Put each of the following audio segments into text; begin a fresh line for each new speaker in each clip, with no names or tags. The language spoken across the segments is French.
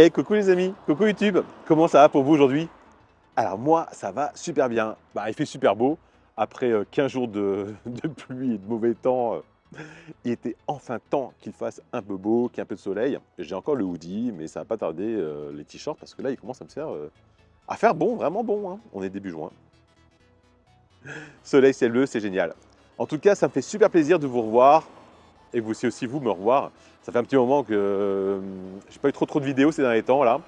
Hey, coucou les amis, coucou YouTube, comment ça va pour vous aujourd'hui? Alors moi, ça va super bien. Bah, il fait super beau. Après 15 jours de pluie et de mauvais temps, il était enfin temps qu'il fasse un peu beau, qu'il y ait un peu de soleil. J'ai encore le hoodie, mais ça va pas tarder les t-shirts parce que là, il commence à faire bon, vraiment bon, hein. On est début juin. Soleil, ciel bleu, c'est génial. En tout cas, ça me fait super plaisir de vous revoir et vous aussi vous me revoir. Ça fait un petit moment que j'ai pas eu trop de vidéos ces derniers temps là.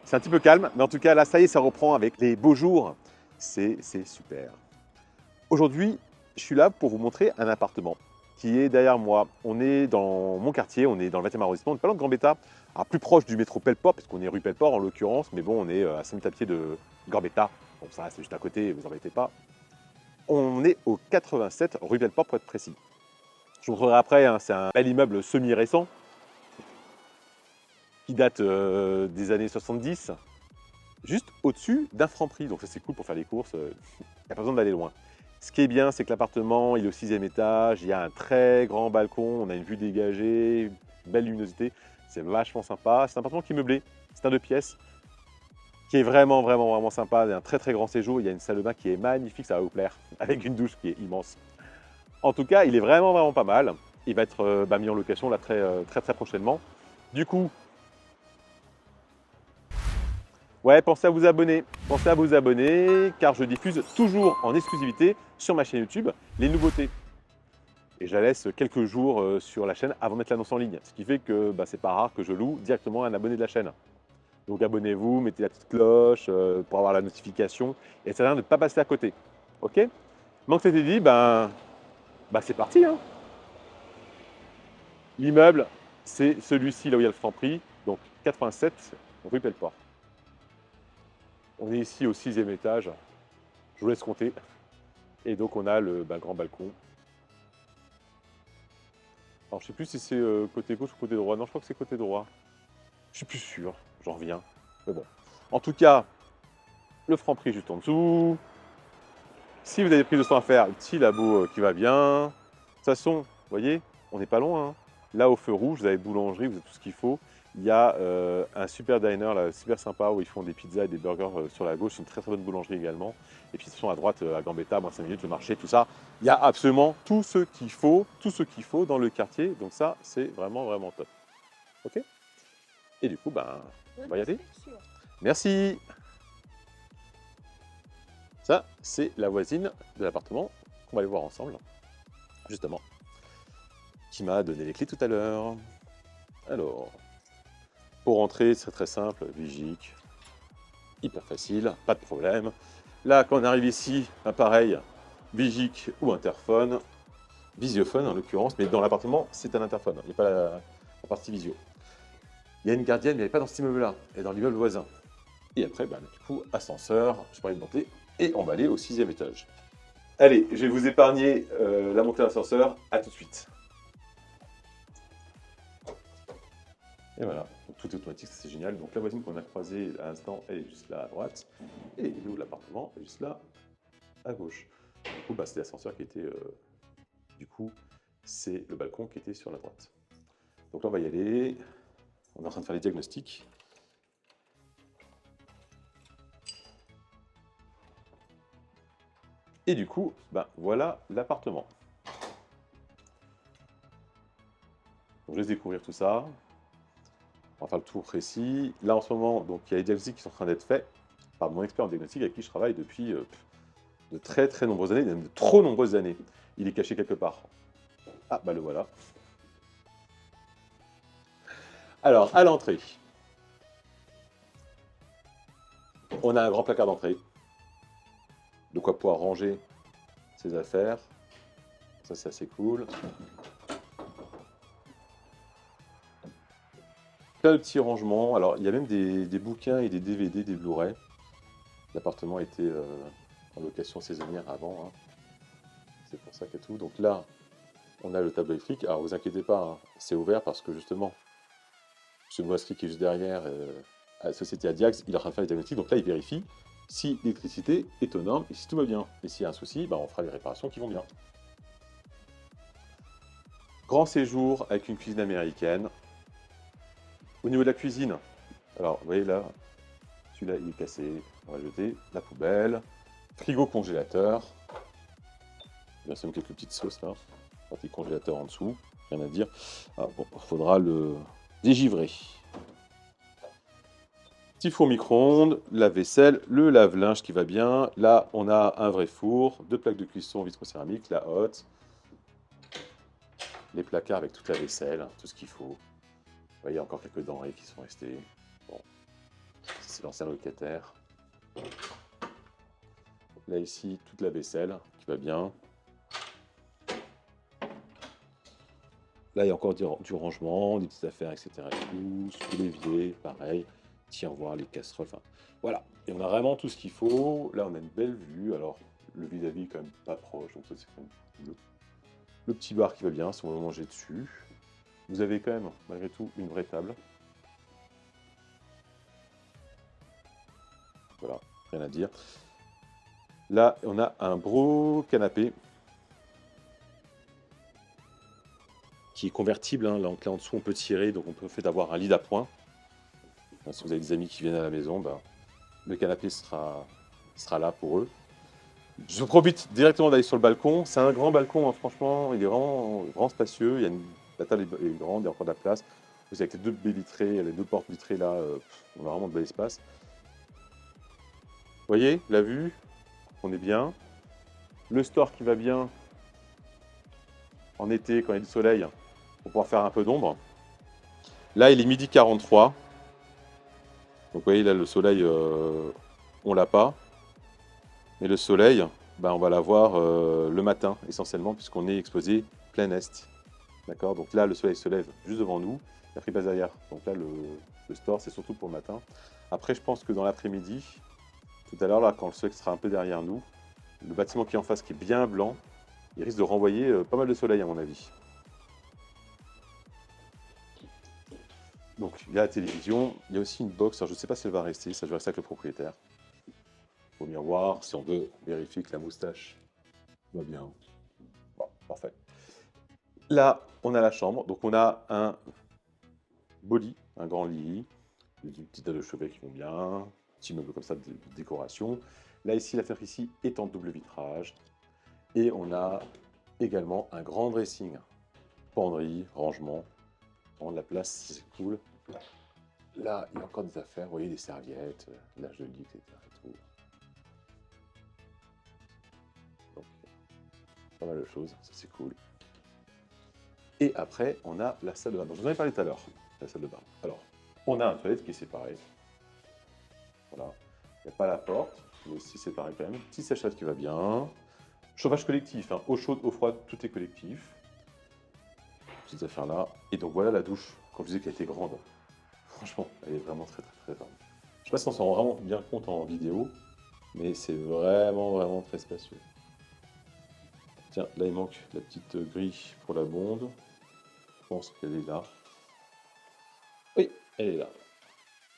C'est un petit peu calme, mais en tout cas, là, ça y est, ça reprend avec les beaux jours. C'est super. Aujourd'hui, je suis là pour vous montrer un appartement qui est derrière moi. On est dans mon quartier, on est dans le 20e arrondissement, on est pas loin de Gambetta, plus proche du métro Pelleport, puisqu'on est rue Pelleport en l'occurrence, mais bon, on est à 5 minutes à pied de Gambetta. Bon, ça, c'est juste à côté, vous embêtez pas. On est au 87 rue Pelleport pour être précis. Je vous montrerai après, hein, c'est un bel immeuble semi-récent qui date des années 70. Juste au-dessus d'un Franprix. Donc ça c'est cool pour faire les courses, il n'y a pas besoin d'aller loin. Ce qui est bien, c'est que l'appartement, il est au 6e étage, il y a un très grand balcon, on a une vue dégagée, une belle luminosité, c'est vachement sympa. C'est un appartement qui est meublé, c'est un 2 pièces, qui est vraiment sympa, il y a un très grand séjour, il y a une salle de bain qui est magnifique, ça va vous plaire, avec une douche qui est immense. En tout cas, il est vraiment pas mal, il va être mis en location là très prochainement. Du coup, ouais, pensez à vous abonner, car je diffuse toujours en exclusivité sur ma chaîne YouTube les nouveautés. Et je la laisse quelques jours sur la chaîne avant de mettre l'annonce en ligne. Ce qui fait que c'est pas rare que je loue directement à un abonné de la chaîne. Donc abonnez-vous, mettez la petite cloche pour avoir la notification. Et ça sert à rien de ne pas passer à côté. Ok? Donc c'était dit, c'est parti, hein. L'immeuble, c'est celui-ci là où il y a le Franprix, donc 87 rue Pelleport. On est ici au 6e étage. Je vous laisse compter. Et donc on a le grand balcon. Alors je sais plus si c'est côté gauche ou côté droit. Non, je crois que c'est côté droit. Je suis plus sûr, j'en reviens. Mais bon. En tout cas, le Franprix juste en dessous. Si vous avez pris de temps à faire, le petit labo qui va bien. De toute façon, vous voyez, on n'est pas loin, hein. Là au feu rouge, vous avez boulangerie, vous avez tout ce qu'il faut. Il y a un super diner là, super sympa où ils font des pizzas et des burgers sur la gauche. C'est une très bonne boulangerie également. Et puis ils sont à droite à Gambetta, moins 5 minutes, le marché, tout ça. Il y a absolument tout ce qu'il faut dans le quartier. Donc ça, c'est vraiment top. Ok? Et du coup, on va y aller. Merci. Ça, c'est la voisine de l'appartement qu'on va aller voir ensemble, justement, qui m'a donné les clés tout à l'heure. Alors, pour rentrer, c'est très simple, Vigic, hyper facile, pas de problème. Là, quand on arrive ici, pareil, Vigic ou interphone, visiophone en l'occurrence, mais dans l'appartement, c'est un interphone, il n'y a pas la partie visio. Il y a une gardienne, mais elle n'est pas dans cet immeuble-là, elle est dans l'immeuble voisin. Et après, du coup, ascenseur, je pourrais monter, et on va aller au 6e étage. Allez, je vais vous épargner la montée d'ascenseur, à tout de suite. Et voilà, donc, tout est automatique, c'est génial. Donc la voisine qu'on a croisée à l'instant, elle est juste là à droite. Et nous, l'appartement, est juste là à gauche. Du coup, c'est l'ascenseur qui était... du coup, c'est le balcon qui était sur la droite. Donc là, on va y aller. On est en train de faire les diagnostics. Et du coup, voilà l'appartement. Donc je laisse découvrir tout ça. On va faire le tour précis. Là, en ce moment, donc, il y a les diagnostics qui sont en train d'être faits par mon expert en diagnostic avec qui je travaille depuis de très nombreuses années, même de trop nombreuses années. Il est caché quelque part. Ah, le voilà. Alors, à l'entrée, on a un grand placard d'entrée. De quoi pouvoir ranger ses affaires. Ça, c'est assez cool. Plein de petits rangements. Alors, il y a même des bouquins et des DVD, des Blu-ray. L'appartement était en location saisonnière avant, hein. C'est pour ça qu'il y a tout. Donc là, on a le tableau électrique. Alors, vous inquiétez pas, hein, c'est ouvert parce que justement, ce Boisserie qui est juste derrière, à la société Adiax, il est en train de faire les diagnostics. Donc là, il vérifie si l'électricité est aux normes et si tout va bien. Et s'il y a un souci, on fera les réparations qui vont bien. Grand séjour avec une cuisine américaine. Au niveau de la cuisine, Alors, vous voyez là, celui-là, il est cassé. On va le jeter. La poubelle. Frigo congélateur. Bien sûr, quelques petites sauces là. Partie congélateur en dessous. Rien à dire. Ah, bon, faudra le dégivrer. Petit four micro-ondes, lave-vaisselle, le lave-linge qui va bien. Là, on a un vrai four, deux plaques de cuisson vitrocéramique, la hotte, les placards avec toute la vaisselle, tout ce qu'il faut. Vous voyez, encore quelques denrées qui sont restées. Bon, c'est l'ancien locataire. Là, ici, toute la vaisselle qui va bien. Là, il y a encore du rangement, des petites affaires, etc. Et tout, sous l'évier, pareil. Tiroirs, les casseroles, enfin, voilà. Et on a vraiment tout ce qu'il faut. Là, on a une belle vue. Alors, le vis-à-vis est quand même pas proche, donc ça, c'est quand même cool. Le petit bar qui va bien, si on veut manger dessus. Vous avez quand même, malgré tout, une vraie table. Voilà, rien à dire. Là, on a un gros canapé qui est convertible. Hein. Donc là, en dessous, on peut tirer, donc on peut faire d'avoir un lit d'appoint. Si vous avez des amis qui viennent à la maison, ben, le canapé sera là pour eux. Je profite directement d'aller sur le balcon. C'est un grand balcon, hein, franchement, il est vraiment spacieux. La table est grande, il y a encore de la place. Avec les deux baies vitrées, les deux portes vitrées là, on a vraiment de bel espace. Vous voyez, la vue, on est bien. Le store qui va bien en été quand il y a du soleil pour pouvoir faire un peu d'ombre. Là, il est midi 43. Donc vous voyez, là, le soleil, on l'a pas. Mais le soleil, ben, on va l'avoir le matin essentiellement puisqu'on est exposé plein est. D'accord. Donc là, le soleil se lève juste devant nous. La free passe derrière. Donc là, le store, c'est surtout pour le matin. Après, je pense que dans l'après-midi, tout à l'heure, là, quand le soleil sera un peu derrière nous, le bâtiment qui est en face, qui est bien blanc, il risque de renvoyer pas mal de soleil, à mon avis. Donc, il y a la télévision. Il y a aussi une box. Alors, je ne sais pas si elle va rester. Ça, je vais rester avec le propriétaire. Au miroir, si on veut vérifier que la moustache va bien. Bon, parfait. Là, on a la chambre. Donc, on a un beau lit, un grand lit, des petites tas de chevet qui vont bien, petit meuble comme ça de décoration. Là, ici, la fenêtre ici est en double vitrage. Et on a également un grand dressing. Penderie, rangement. Prendre la place, c'est cool. Là, il y a encore des affaires, vous voyez, des serviettes, l'âge de lit, etc. Et tout. Donc, pas mal de choses, ça c'est cool. Et après, on a la salle de bain. Donc, je vous en ai parlé tout à l'heure, la salle de bain. Alors, on a un toilette qui est séparé. Voilà. Il n'y a pas la porte, mais aussi séparé quand même. Petit sèche-cheveux qui va bien. Chauffage collectif, hein. Eau chaude, eau froide, tout est collectif. Petites affaires là. Et donc voilà la douche, quand je disais qu'elle était grande. Franchement, elle est vraiment très très très grande. Je sais pas si on s'en rend vraiment bien compte en vidéo, mais c'est vraiment très spacieux. Tiens, là il manque la petite grille pour la bonde. Je pense qu'elle est là. Oui, elle est là.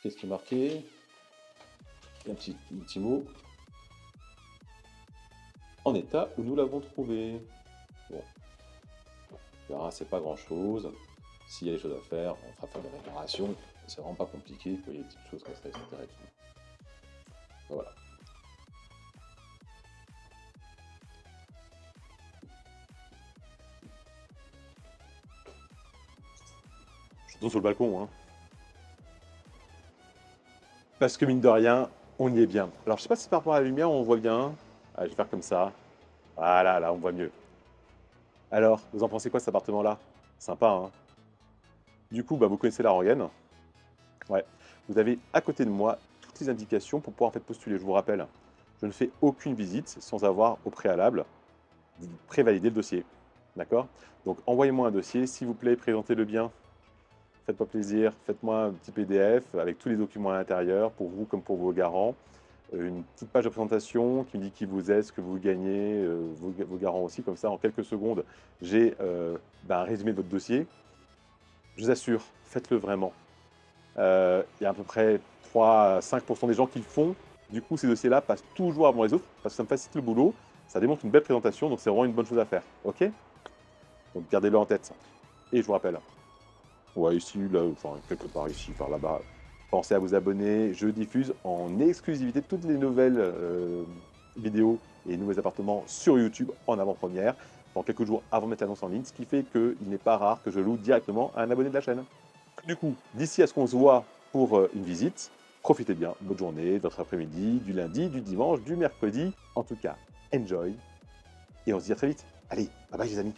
Qu'est-ce qui est marqué? Un petit mot. En état où nous l'avons trouvé. Bon, on verra, c'est pas grand chose. S'il y a des choses à faire, on fera faire des réparations. C'est vraiment pas compliqué. Vous voyez, des petites choses comme ça, etc. Et tout. Voilà. Je retourne sur le balcon, hein. Parce que mine de rien, on y est bien. Alors je sais pas si par rapport à la lumière on voit bien. Ah, je vais faire comme ça. Voilà, là on voit mieux. Alors, vous en pensez quoi cet appartement-là? Sympa, hein? Du coup, bah, vous connaissez la rengaine. Ouais. Vous avez à côté de moi toutes les indications pour pouvoir en fait postuler. Je vous rappelle, je ne fais aucune visite sans avoir au préalable prévalidé le dossier. D'accord? Donc envoyez-moi un dossier, s'il vous plaît, présentez-le bien. Faites-moi plaisir, faites-moi un petit PDF avec tous les documents à l'intérieur, pour vous comme pour vos garants. Une petite page de présentation qui me dit qui vous êtes, ce que vous gagnez, vos garants aussi. Comme ça, en quelques secondes, j'ai un résumé de votre dossier. Je vous assure, faites-le vraiment. Il y a à peu près 3 à 5% des gens qui le font. Du coup, ces dossiers-là passent toujours avant les autres parce que ça me facilite le boulot. Ça démontre une belle présentation, donc c'est vraiment une bonne chose à faire. Ok? Donc gardez-le en tête. Et je vous rappelle, ouais, ici, là, enfin, quelque part ici, par là-bas, Pensez à vous abonner, je diffuse en exclusivité toutes les nouvelles vidéos et nouveaux appartements sur YouTube en avant-première, dans quelques jours avant de mettre l'annonce en ligne, ce qui fait qu'il n'est pas rare que je loue directement à un abonné de la chaîne. Du coup, d'ici à ce qu'on se voit pour une visite, profitez bien, bonne journée, votre après-midi, du lundi, du dimanche, du mercredi. En tout cas, enjoy, et on se dit à très vite. Allez, bye bye les amis.